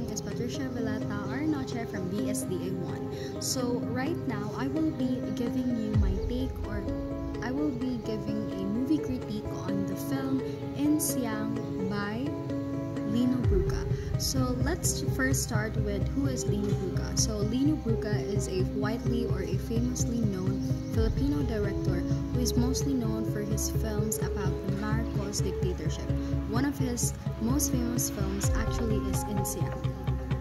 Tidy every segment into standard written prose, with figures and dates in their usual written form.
name is Patricia Villata Arnoche from BSDA1. So right now, I will be giving you my take, or I will be giving a movie critique on the film Insiang by Lino Brugha. So let's first start with who is Lino Brugha. So Lino Brugha is a widely or a famously known Filipino director who is mostly known for his films about the Marcos dictatorship. One of his most famous films actually is Insiang.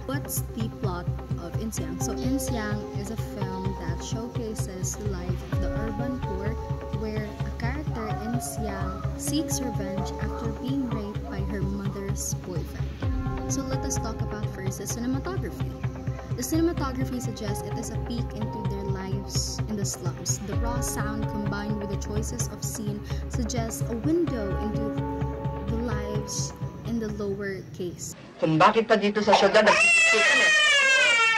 What's the plot of Insiang? So Insiang is a film that showcases the life of the urban poor, where a character, Insiang, seeks revenge after being raped by her mother's boyfriend. So let us talk about first the cinematography. The cinematography suggests it is a peek into their lives in the slums. The raw sound combined with the choices of scene suggests a window into the lives in the lower case. Kung bakit pa dito sa syudad nagsiksikan eh.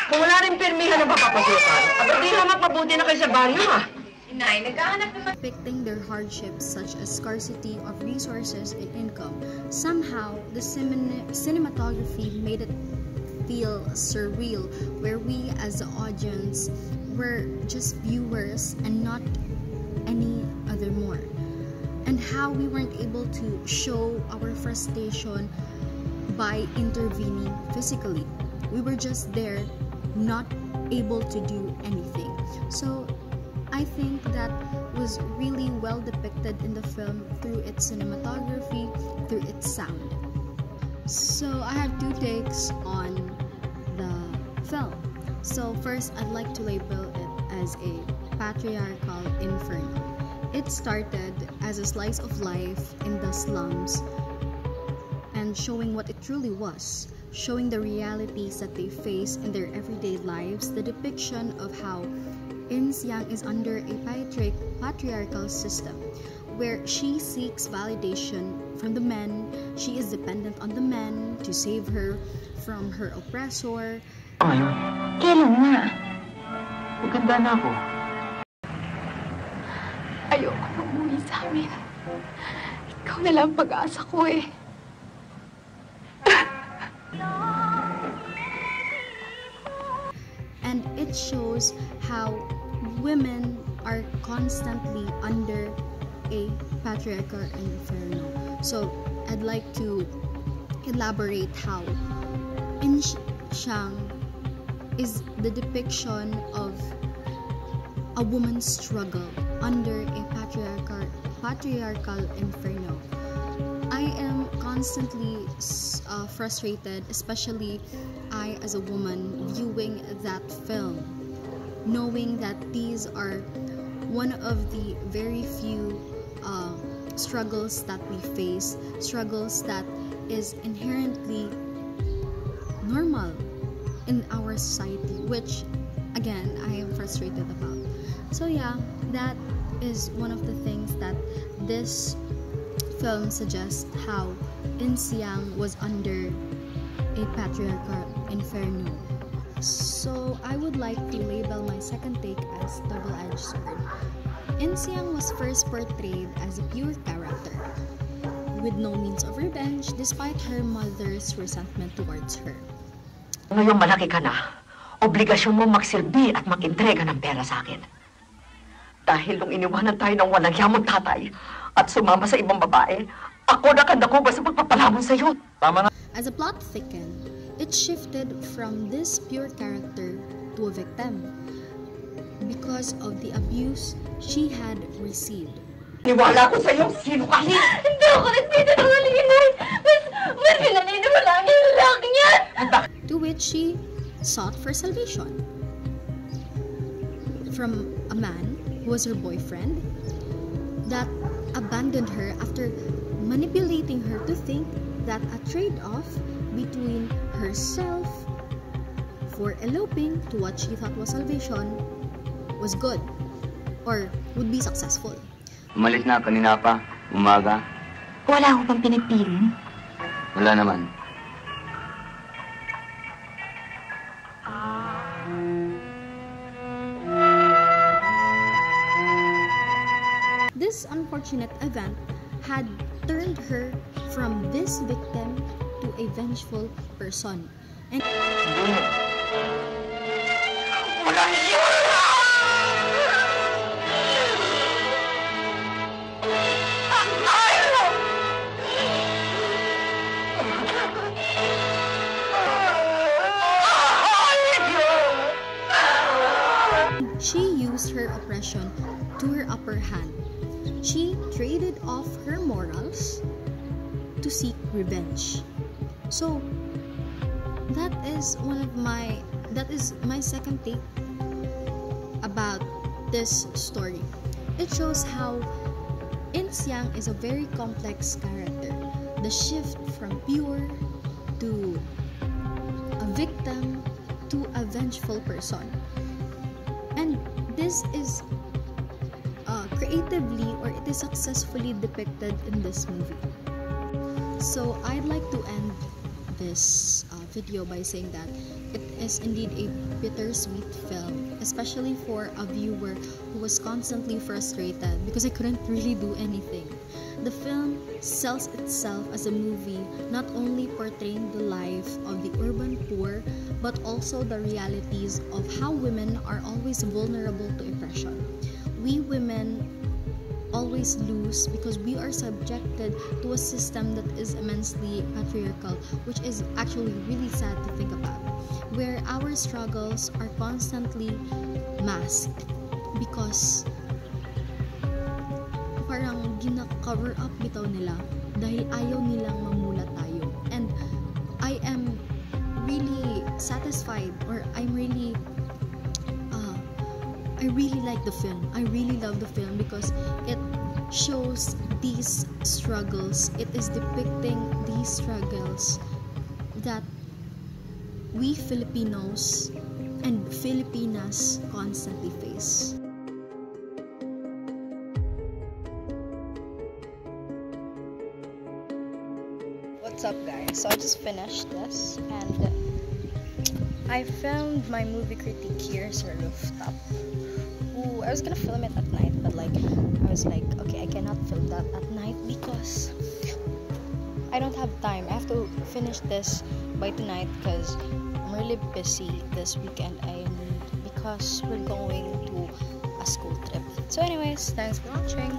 Kung wala rin pirmihan na mapapasukan, abad di naman mabuti na kayo sa baryo ha. Inay, naghahanap naman. Depicting their hardships such as scarcity of resources and income. Somehow, the cinematography made it feel surreal, where we as the audience were just viewers and not any other more. And how we weren't able to show our frustration by intervening physically. We were just there, not able to do anything. So I think that was really well depicted in the film through its cinematography, through its sound. So I have two takes on the film. So first, I'd like to label it as a patriarchal inferno. It started as a slice of life in the slums and showing what it truly was, showing the realities that they face in their everyday lives, the depiction of how Insiang is under a patriarchal system where she seeks validation from the men. She is dependent on the men to save her from her oppressor. Ngayon? Kailan nga? Maganda na ako. Ayoko umuwi sa amin. Ikaw na lang pag-asa ko eh. And it shows how women are constantly under a patriarchal inferno. So I'd like to elaborate how Insiang is the depiction of a woman's struggle under a patriarchal inferno. I am constantly frustrated, especially I as a woman viewing that film, knowing that these are one of the very few struggles that we face, struggles that is inherently normal in our society, which again I am frustrated about. So yeah, that is one of the things that this film suggests, how Insiang was under a patriarchal inferno. So I would like to label my second take as double-edged sword. Insiang was first portrayed as a pure character, with no means of revenge despite her mother's resentment towards her. Ngayong malaki ka na, obligasyon mo magsilbi at mag-intrega ng pera sa akin. Dahil nung iniwanan tayo ng walang yamang tatay at sumama sa ibang babae, ako nakandako ba sa pagpapalamon sa iyo? Tama na. As the plot thickened, it shifted from this pure character to a victim because of the abuse she had received. Niwala ko sa iyo, sino ka? Hindi ako nagsisinungalingan! Mas pinaniniwala niya yung lalaki niya! To which she sought for salvation from a man who was her boyfriend that abandoned her after manipulating her to think that a trade-off between herself for eloping to what she thought was salvation was good or would be successful. Umalis na kanina pa, umaga. Wala ko bang pinagpiling? Wala naman. This unfortunate event had turned her from this victim to a vengeful person. And Walang yun! she used her oppression to her upper hand. She traded off her morals to seek revenge. So that is my second take about this story. It shows how In-Xiang is a very complex character. The shift from pure to a victim to a vengeful person. And this is creatively, or it is successfully depicted in this movie. So I'd like to end this video by saying that it is indeed a bittersweet film, especially for a viewer who was constantly frustrated because I couldn't really do anything. The film sells itself as a movie not only portraying the life of the urban poor, but also the realities of how women are always vulnerable to oppression. We women always lose because we are subjected to a system that is immensely patriarchal, which is actually really sad to think about, where our struggles are constantly masked because parang gina-cover up bitaw nila dahil ayaw nilang mamulat tayo. And I am really satisfied, or I really like the film. I really love the film because it shows these struggles. It is depicting these struggles that we Filipinos and Filipinas constantly face. What's up, guys? So I just finished this and I filmed my movie critique here sa rooftop. I was gonna film it at night, but I was like, okay, I cannot film that at night because I don't have time. I have to finish this by tonight because I'm really busy this weekend and because we're going to a school trip. So anyways, thanks for watching.